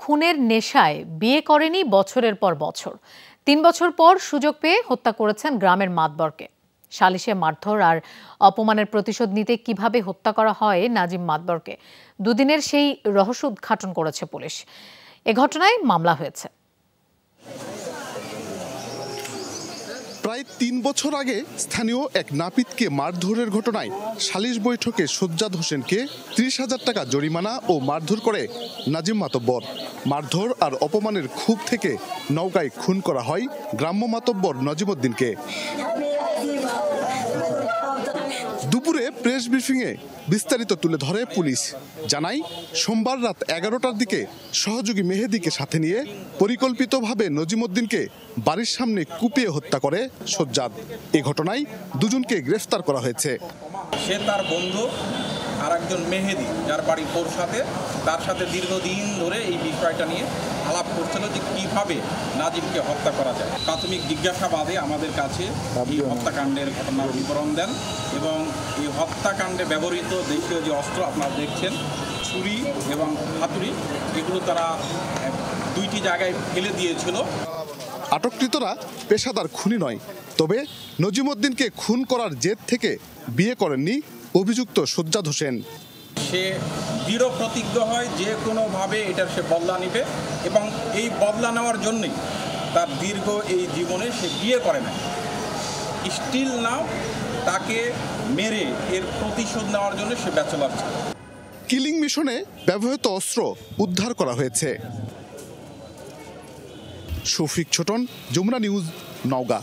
খুনের নেশায় বিয়ে করেনি বছরের পর বছর। ৩ বছর পর সুযোগ পেয়ে হত্যা করেছেন গ্রামের মাতবরকে। সালিশে মারধর আর অপমানের প্রতিশোধ নিতে কিভাবে হত্যা করা হয় নাজিম মাতবরকে, দুদিনের সেই রহস্য উদ্ঘাটন করেছে পুলিশ। এ ঘটনায় মামলা হয়েছে। প্রায় ৩ বছর আগে স্থানীয় এক নাপিতকে মারধরের ঘটনায় সালিশ বৈঠকে সজ্জাদ হোসেনকে ৩০,০০০ টাকা জরিমানা ও মারধর করে নাজিম মাতব্বর। মারধর আর অপমানের ক্ষোভ থেকে নওগাঁয় খুন করা হয় গ্রাম্য মাতব্বর নজিমউদ্দিনকে। দুপুরে প্রেস ব্রিফিংয়ে বিস্তারিত তুলে ধরে পুলিশ। জানায়, সোমবার রাত ১১টার দিকে সহযোগী মেহেদীকে সাথে নিয়ে পরিকল্পিতভাবে নজিমউদ্দিনকে বাড়ির সামনে কুপিয়ে হত্যা করে সজ্জাদ। এ ঘটনায় দুজনকে গ্রেফতার করা হয়েছে। সে তার বন্ধু আর একজন মেহেদী, যার বাড়ি পোরসাতে, তার সাথে দীর্ঘদিন ধরে এই বিষয়টা নিয়ে আলাপ করছিল যে কীভাবে নাজিমকে হত্যা করা যায়। প্রাথমিক জিজ্ঞাসাবাদে আমাদের কাছে এই হত্যাকাণ্ডের ঘটনার বিবরণ দেন এবং এই হত্যাকাণ্ডে ব্যবহৃত দেশীয় যে অস্ত্র আপনারা দেখছেন, ছুরি এবং হাতুড়ি, এগুলো তারা ২টি জায়গায় ফেলে দিয়েছিল। আটককৃতরা পেশাদার খুনি নয়, তবে নজিমউদ্দিনকে খুন করার জেদ থেকে বিয়ে করেননি অভিযুক্ত সজ্জাদ হোসেন। সে দৃঢ় প্রতিজ্ঞ হয় যে কোনোভাবে এটার সে বদলা নেবে এবং এই বদলা নেওয়ার জন্যই তার দীর্ঘ এই জীবনে সে বিয়ে করে না। স্টিল নাও তাকে মেরে এর প্রতিশোধ নেওয়ার জন্য সে ব্যাচেলর ছিল। কিলিং মিশনে ব্যবহৃত অস্ত্র উদ্ধার করা হয়েছে। শফিক ছোটন, যমুনা নিউজ, নওগাঁ।